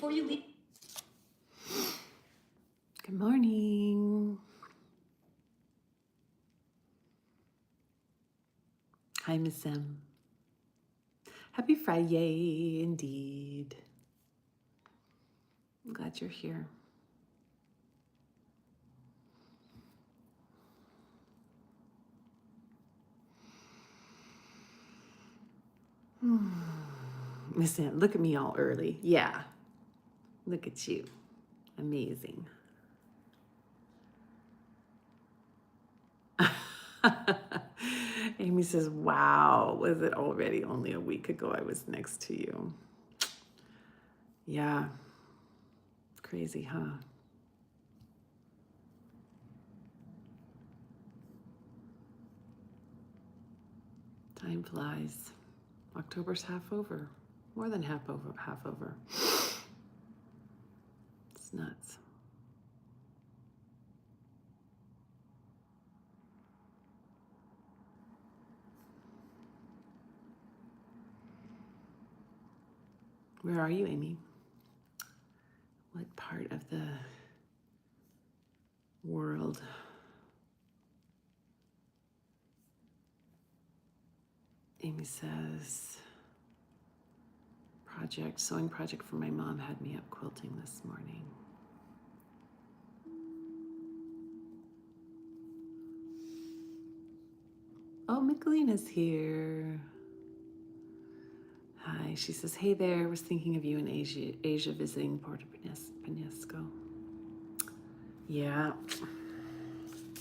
before you leave. Good morning. Hi, Miss M. Happy Friday, indeed. I'm glad you're here. Miss M, look at me all early. Yeah, look at you. Amazing. Amy says, wow, was it already only a week ago I was next to you? Yeah, crazy, huh? Time flies. October's half over. More than half over. It's nuts. Where are you, Amy? What part of the world? Amy says, sewing project for my mom had me up quilting this morning. Oh, Mikalina's here. Hi, she says, hey there, was thinking of you in Asia visiting Puerto Penasco. Yeah,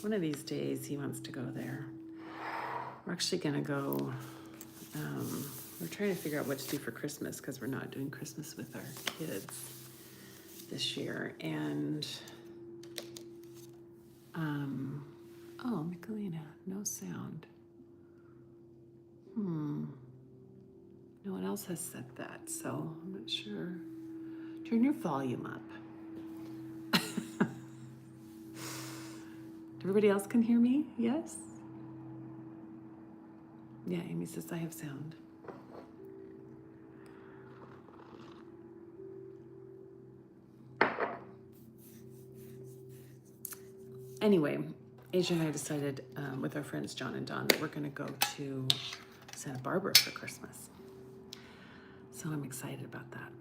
one of these days he wants to go there. We're actually gonna go, we're trying to figure out what to do for Christmas because we're not doing Christmas with our kids this year. And, oh, Michelina, no sound. No one else has said that, so I'm not sure. Turn your volume up. Everybody else can hear me? Yes? Yeah, Amy says I have sound. Anyway, Asia and I decided with our friends John and Don that we're going to go to Santa Barbara for Christmas. So I'm excited about that.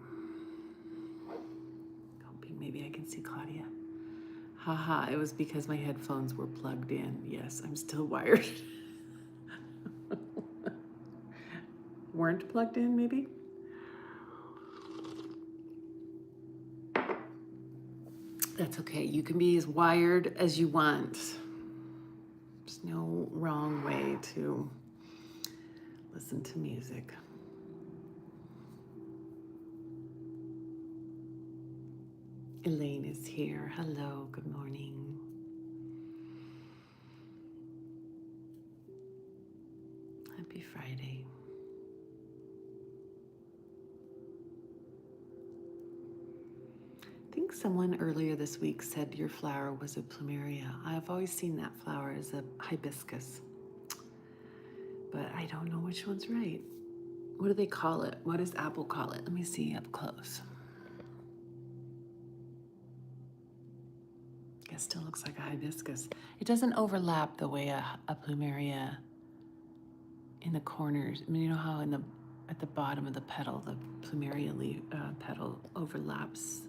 Hoping maybe I can see Claudia. Haha, it was because my headphones were plugged in. Yes, I'm still wired. Weren't plugged in, maybe? That's okay. You can be as wired as you want. There's no wrong way to listen to music. Elaine is here. Hello, good morning. Happy Friday. I think someone earlier this week said your flower was a plumeria. I've always seen that flower as a hibiscus, but I don't know which one's right. What do they call it? What does Apple call it? Let me see up close. It still looks like a hibiscus. It doesn't overlap the way a plumeria in the corners. I mean, you know how at the bottom of the petal, the plumeria leaf, petal overlaps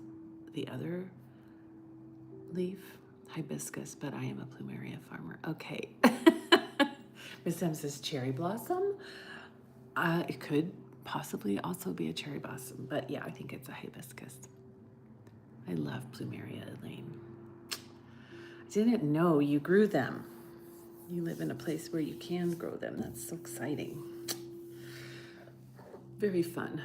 the other leaf? Hibiscus, but I am a plumeria farmer. Okay. Miss M says cherry blossom. It could possibly also be a cherry blossom, but yeah, I think it's a hibiscus. I love plumeria, Elaine. I didn't know you grew them. You live in a place where you can grow them. That's so exciting. Very fun.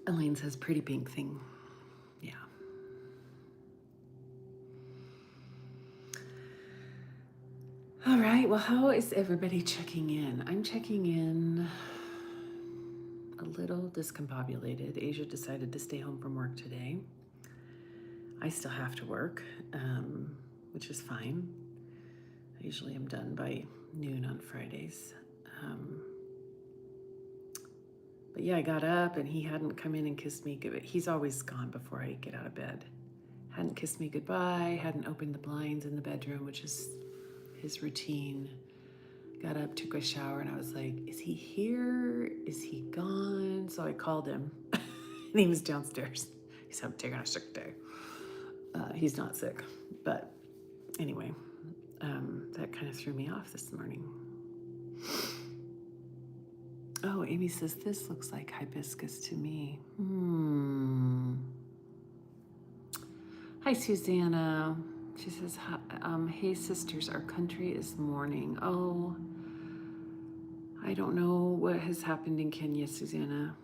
Elaine says pretty pink thing. Yeah. All right, well, how is everybody checking in? I'm checking in a little discombobulated. Asia decided to stay home from work today. I still have to work, which is fine. I usually am done by noon on Fridays. But yeah, I got up and he hadn't come in and kissed me good. He's always gone before I get out of bed. Hadn't kissed me goodbye, hadn't opened the blinds in the bedroom, which is his routine. Got up, took a shower, and I was like, is he here? Is he gone? So I called him and he was downstairs. He said, I'm taking a sick day. He's not sick, but anyway, that kind of threw me off this morning. Oh, Amy says, this looks like hibiscus to me. Hi, Susanna. She says, hey, sisters, our country is mourning. Oh, I don't know what has happened in Kenya, Susanna.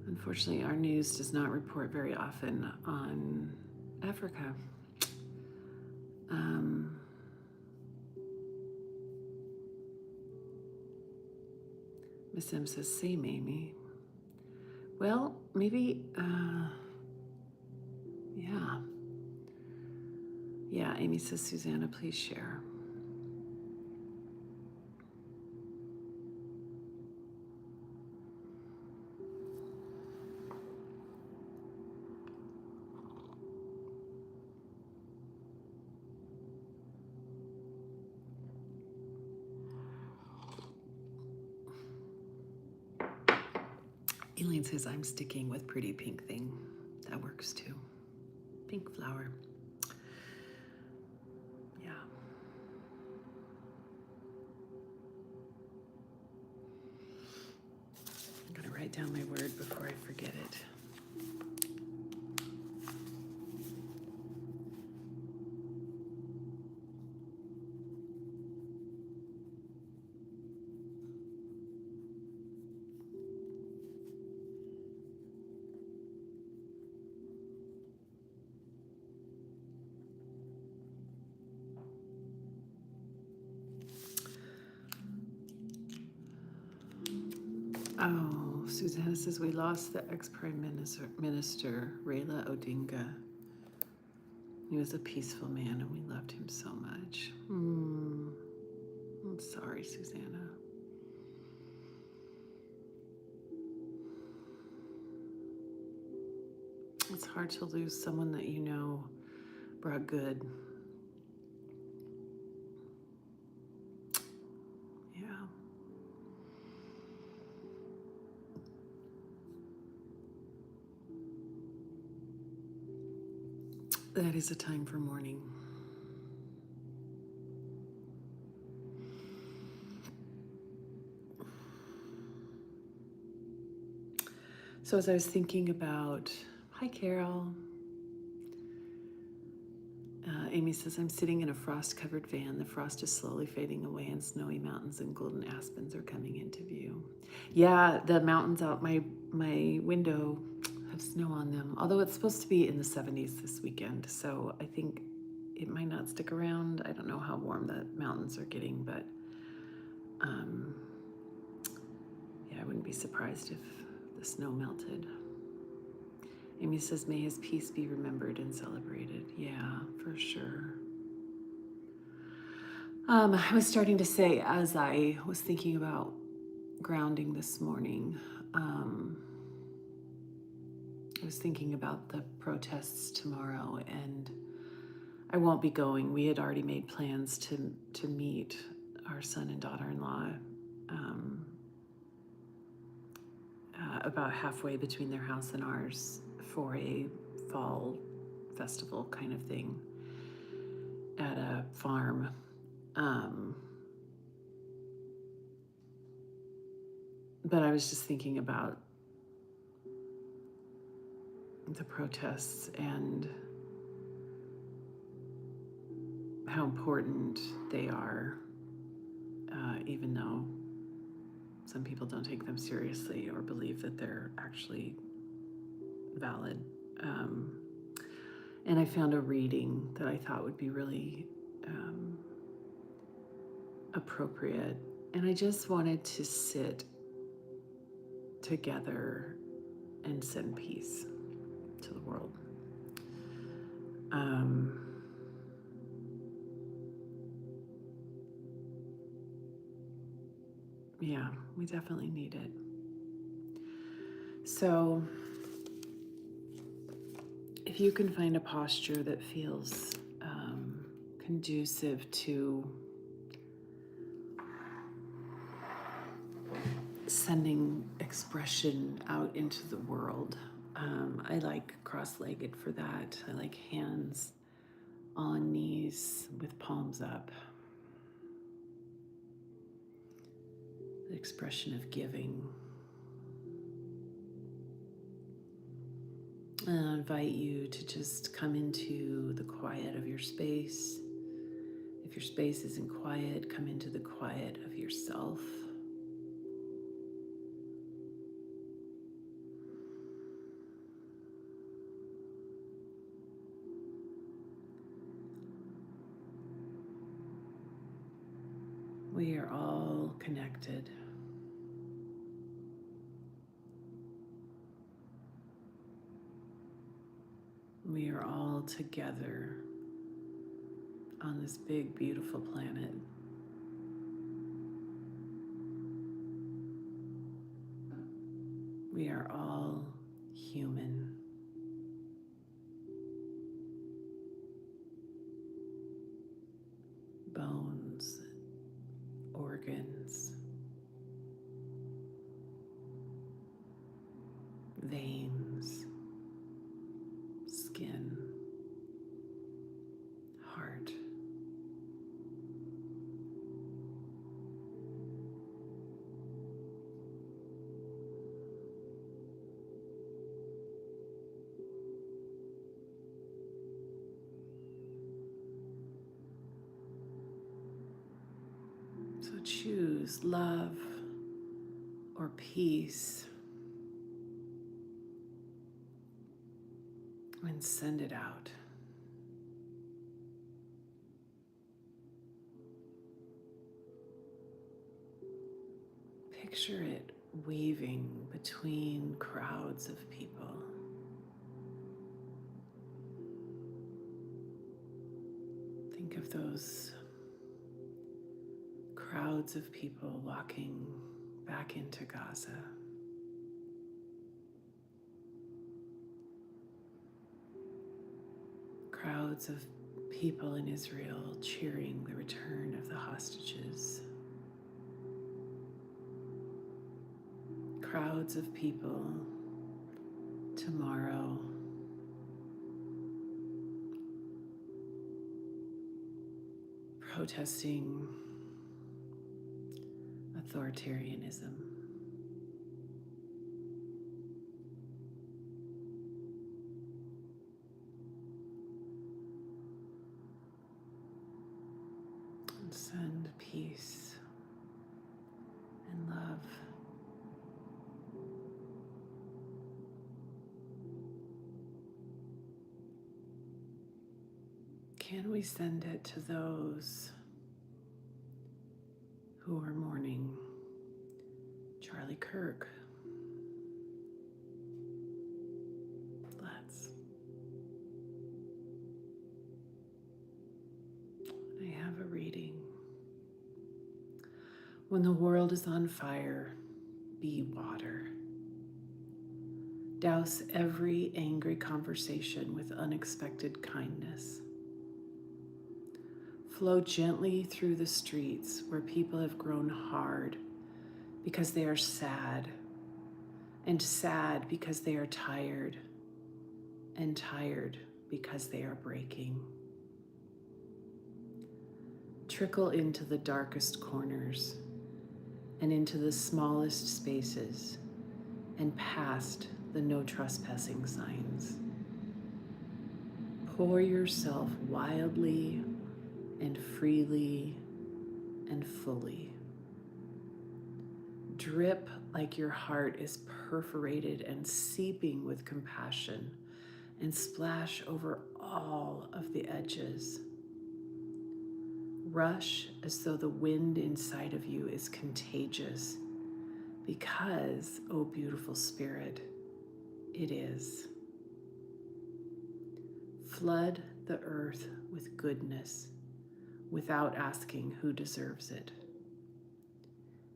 Unfortunately, our news does not report very often on Africa. Miss M says, same, Amy. Well, maybe, yeah. Yeah, Amy says, Susanna, please share. Elaine says, I'm sticking with pretty pink thing. That works too. Pink flower. Yeah. I'm going to write down my word before I forget it. Oh, Susanna says we lost the ex-prime minister, Raila Odinga. He was a peaceful man and we loved him so much. I'm sorry, Susanna. It's hard to lose someone that you know brought good. Yeah. That is a time for mourning. So as I was thinking about, hi Carol. Amy says, I'm sitting in a frost-covered van. The frost is slowly fading away and snowy mountains and golden aspens are coming into view. Yeah, the mountains out my window have snow on them, although it's supposed to be in the 70s this weekend, so I think it might not stick around. I don't know how warm the mountains are getting, but yeah, I wouldn't be surprised if the snow melted. Amy says, may his peace be remembered and celebrated. Yeah, for sure. I was starting to say, as I was thinking about grounding this morning, I was thinking about the protests tomorrow, and I won't be going. We had already made plans to meet our son and daughter-in-law about halfway between their house and ours for a fall festival kind of thing at a farm. But I was just thinking about the protests and how important they are, even though some people don't take them seriously or believe that they're actually valid. And I found a reading that I thought would be really appropriate. And I just wanted to sit together and send peace to the world. Yeah, we definitely need it. So if you can find a posture that feels conducive to sending expression out into the world, I like cross-legged for that. I like hands on knees with palms up. The expression of giving. And I invite you to just come into the quiet of your space. If your space isn't quiet, come into the quiet of yourself. We are all connected. We are all together on this big, beautiful planet. We are all human. Bones, organs, veins, skin, heart. So choose love or peace and send it out. Picture it weaving between crowds of people. Think of those crowds of people walking back into Gaza. Crowds of people in Israel cheering the return of the hostages. Crowds of people tomorrow protesting authoritarianism. And send peace and love. Can we send it to those who are mourning Charlie Kirk? Let's. I have a reading. When the world is on fire, be water. Douse every angry conversation with unexpected kindness. Flow gently through the streets where people have grown hard because they are sad, and sad because they are tired, and tired because they are breaking. Trickle into the darkest corners and into the smallest spaces and past the no trespassing signs. Pour yourself wildly and freely and fully. Drip like your heart is perforated and seeping with compassion, and splash over all of the edges. Rush as though the wind inside of you is contagious, because, oh beautiful spirit, it is. Flood the earth with goodness without asking who deserves it.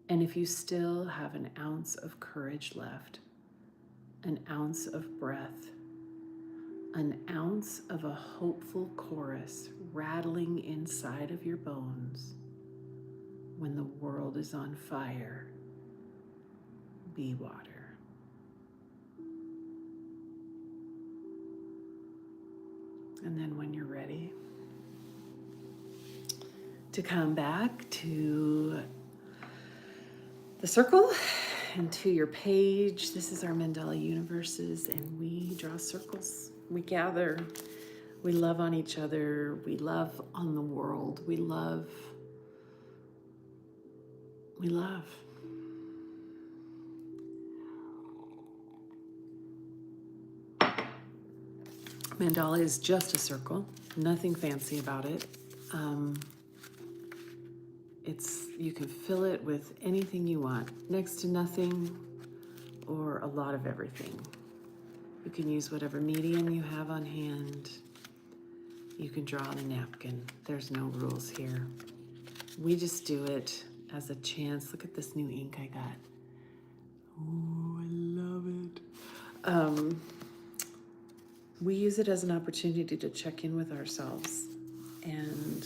And if you still have an ounce of courage left, an ounce of breath, an ounce of a hopeful chorus rattling inside of your bones, when the world is on fire, be water. And then when you're ready to come back to the circle and to your page, this is our Mandala universes, and we draw circles. We gather. We love on each other. We love on the world. We love. We love. Mandala is just a circle, nothing fancy about it. You can fill it with anything you want, next to nothing or a lot of everything. You can use whatever medium you have on hand. You can draw on a napkin. There's no rules here. We just do it as a chance. Look at this new ink I got. Oh, I love it. We use it as an opportunity to check in with ourselves and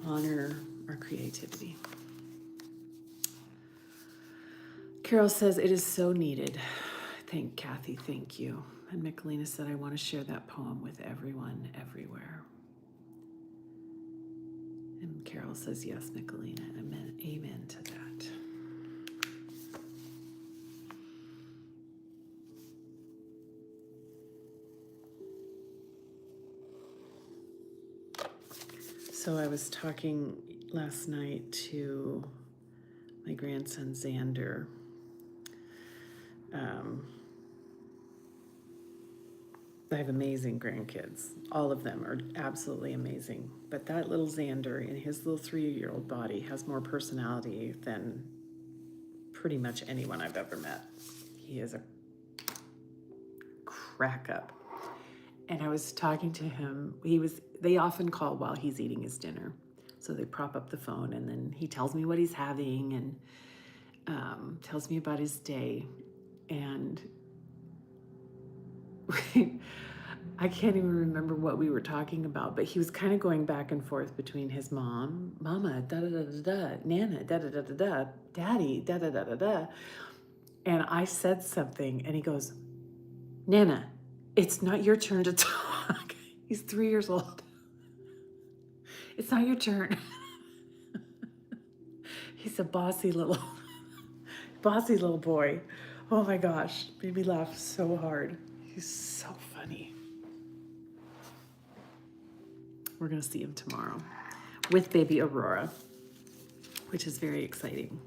honor our creativity. Carol says, it is so needed. Thank Kathy, thank you. And Michelina said, I want to share that poem with everyone, everywhere. And Carol says, yes, Michelina, amen, amen to that. So I was talking last night to my grandson, Xander. I have amazing grandkids. All of them are absolutely amazing. But that little Xander in his little 3-year-old body has more personality than pretty much anyone I've ever met. He is a crack up. And I was talking to him. They often call while he's eating his dinner. So they prop up the phone and then he tells me what he's having and tells me about his day. And I can't even remember what we were talking about, but he was kind of going back and forth between his mom, mama, da da da da da, nana, da da da da da, daddy, da da da da da. And I said something and he goes, Nana, it's not your turn to talk. He's 3 years old. It's not your turn. He's a bossy little boy. Oh my gosh, made me laugh so hard. He's so funny. We're gonna see him tomorrow with baby Aurora, which is very exciting.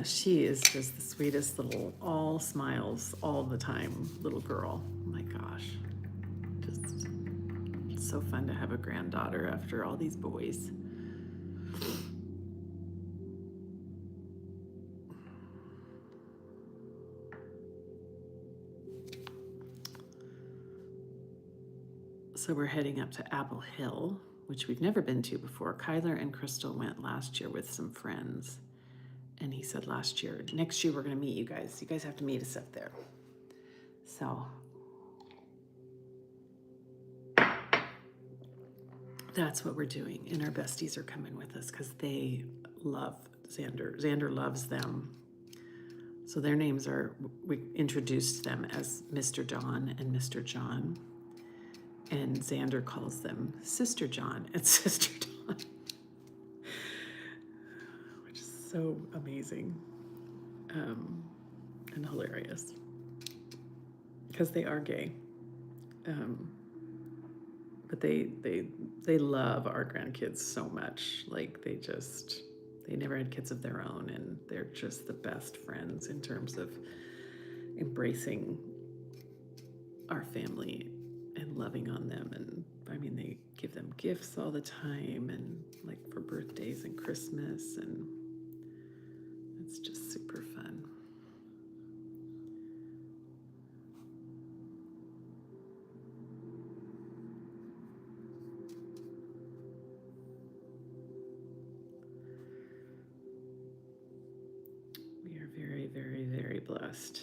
She is just the sweetest little, all smiles all the time little girl. Oh my gosh, just so fun to have a granddaughter after all these boys. So we're heading up to Apple Hill, which we've never been to before. Kyler and Crystal went last year with some friends. And he said next year we're going to meet you guys. You guys have to meet us up there. So that's what we're doing. And our besties are coming with us because they love Xander. Xander loves them. So their names we introduced them as Mr. John and Mr. John. And Xander calls them Sister John and Sister Dawn, which is so amazing and hilarious because they are gay. But they love our grandkids so much. Like they never had kids of their own, and they're just the best friends in terms of embracing our family and loving on them. And I mean, they give them gifts all the time and like for birthdays and Christmas, and it's just super fun. Very, very, very blessed.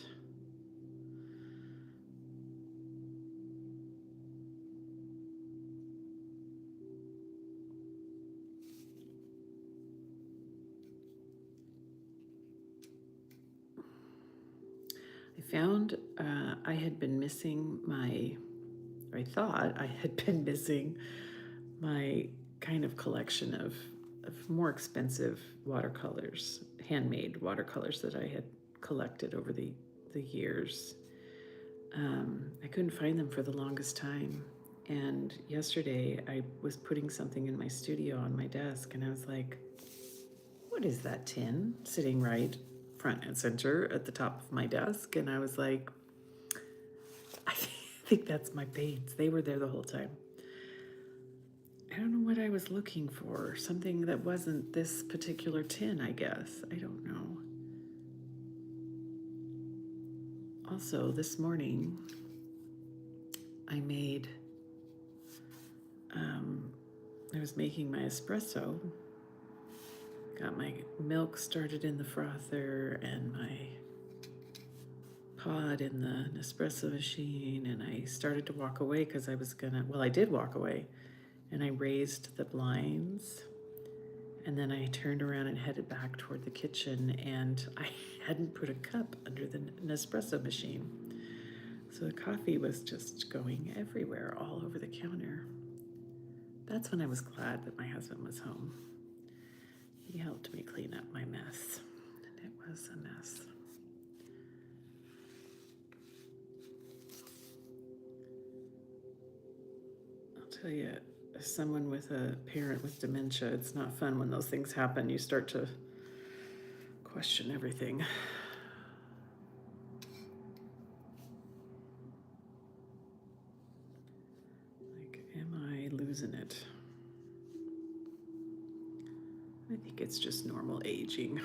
I found I had been missing I thought I had been missing my kind of collection of more expensive watercolors, handmade watercolors that I had collected over the years. I couldn't find them for the longest time. And yesterday I was putting something in my studio on my desk, and I was like, what is that tin sitting right front and center at the top of my desk? And I was like, I think that's my paints. They were there the whole time. I don't know what I was looking for. Something that wasn't this particular tin, I guess. I don't know. Also, this morning, I was making my espresso. Got my milk started in the frother and my pod in the Nespresso machine, and I started to walk away because I did walk away, and I raised the blinds, and then I turned around and headed back toward the kitchen, and I hadn't put a cup under the Nespresso machine. So the coffee was just going everywhere, all over the counter. That's when I was glad that my husband was home. He helped me clean up my mess, and it was a mess. I'll tell you, as someone with a parent with dementia, it's not fun when those things happen. You start to question everything. Like, am I losing it? I think it's just normal aging.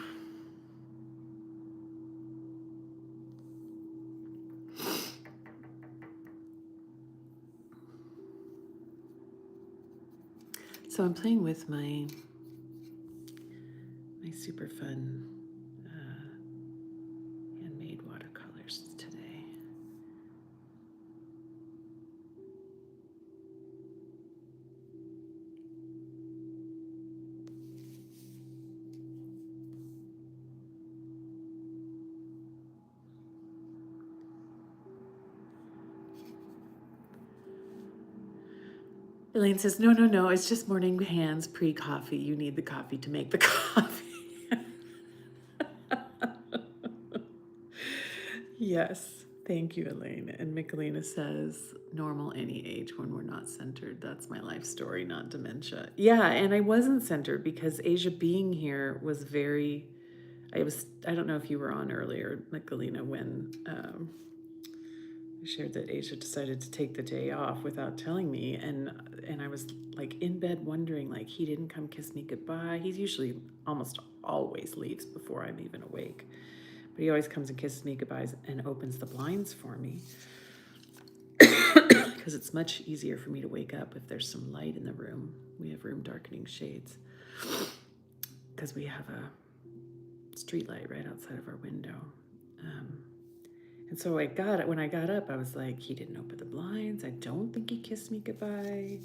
So I'm playing with my super fun handmade watercolors today. Elaine says, no, it's just morning hands pre-coffee. You need the coffee to make the coffee. Yes, thank you, Elaine. And Michelina says, normal any age when we're not centered. That's my life story, not dementia. Yeah, and I wasn't centered because Asia being here was I don't know if you were on earlier, Michelina, when I shared that Asia decided to take the day off without telling me, and I was like in bed wondering, like, he didn't come kiss me goodbye. He's usually almost always leaves before I'm even awake, but he always comes and kisses me goodbyes and opens the blinds for me because it's much easier for me to wake up if there's some light in the room. We have room darkening shades because we have a street light right outside of our window. And so when I got up, I was like, he didn't open the blinds. I don't think he kissed me goodbye.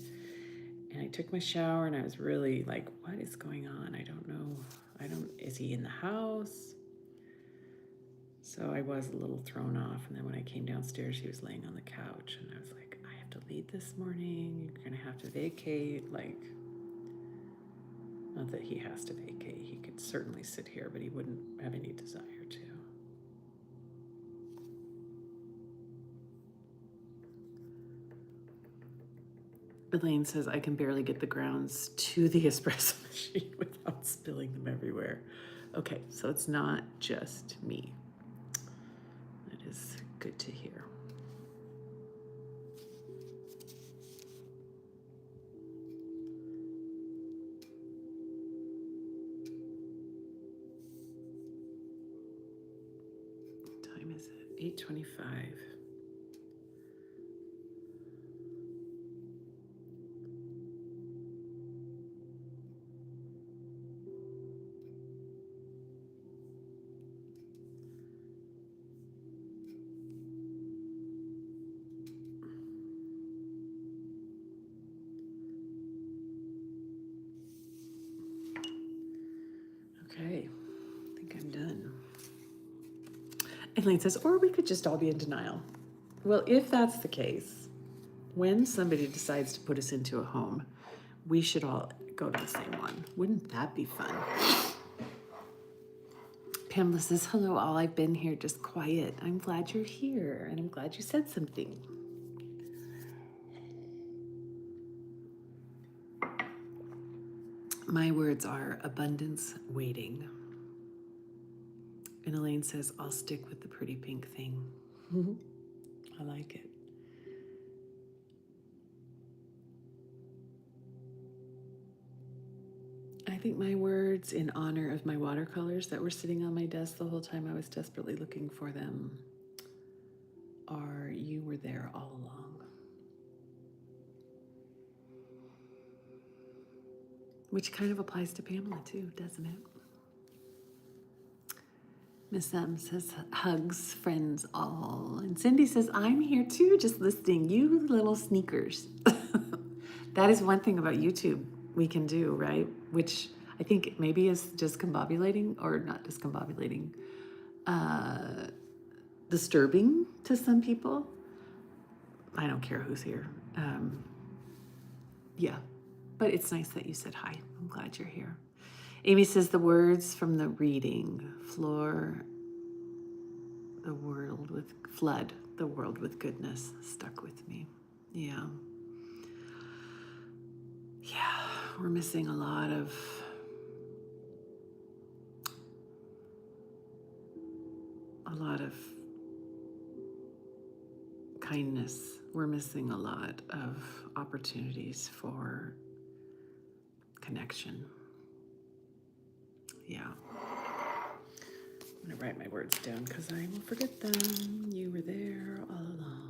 And I took my shower and I was really like, what is going on? I don't know. Is he in the house? So I was a little thrown off. And then when I came downstairs, he was laying on the couch. And I was like, I have to leave this morning. You're going to have to vacate. Like, not that he has to vacate. He could certainly sit here, but he wouldn't have any desire to. Elaine says, I can barely get the grounds to the espresso machine without spilling them everywhere. Okay, so it's not just me. That is good to hear. What time is it? 8:25. Elaine says, or we could just all be in denial. Well, if that's the case, when somebody decides to put us into a home, we should all go to the same one. Wouldn't that be fun? Pamela says, hello all, I've been here just quiet. I'm glad you're here, and I'm glad you said something. My words are abundance waiting. And Elaine says, I'll stick with the pretty pink thing. I like it. I think my words in honor of my watercolors that were sitting on my desk the whole time I was desperately looking for them are, you were there all along. Which kind of applies to Pamela too, doesn't it? Miss M says, hugs, friends all. And Cindy says, I'm here too, just listening. You little sneakers. That is one thing about YouTube we can do, right? Which I think maybe is discombobulating, or not discombobulating, disturbing to some people. I don't care who's here. Yeah, but it's nice that you said hi. I'm glad you're here. Amy says, the words from the reading, flood the world with goodness, stuck with me. Yeah. Yeah, we're missing a lot of kindness. We're missing a lot of opportunities for connection. Yeah. I'm gonna write my words down because I will forget them. You were there all along.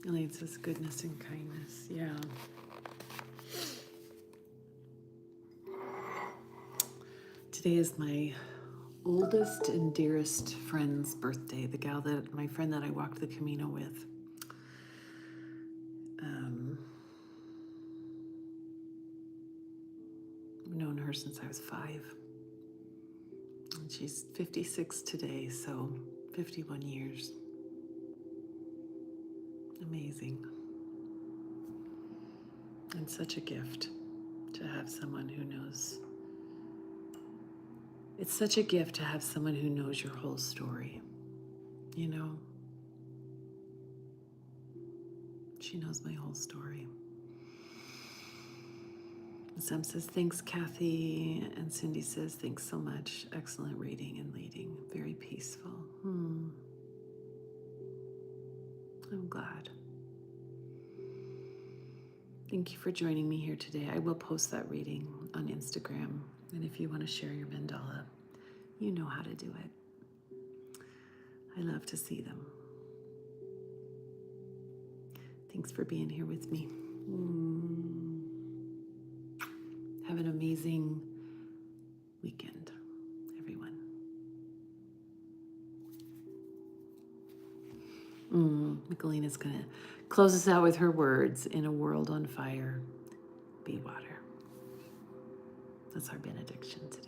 Elaine says goodness and kindness. Yeah. Today is my oldest and dearest friend's birthday, the gal that, my friend that I walked the Camino with. I've known her since I was 5. And she's 56 today, so 51 years. Amazing. And such a gift to have someone who knows. It's such a gift to have someone who knows your whole story. You know? She knows my whole story. And Sam says, thanks, Kathy. And Cindy says, thanks so much. Excellent reading and leading. Very peaceful. I'm glad. Thank you for joining me here today. I will post that reading on Instagram. And if you want to share your mandala, you know how to do it. I love to see them. Thanks for being here with me. Have an amazing weekend, everyone. Michelina's going to close us out with her words. In a world on fire, be water. That's our benediction today.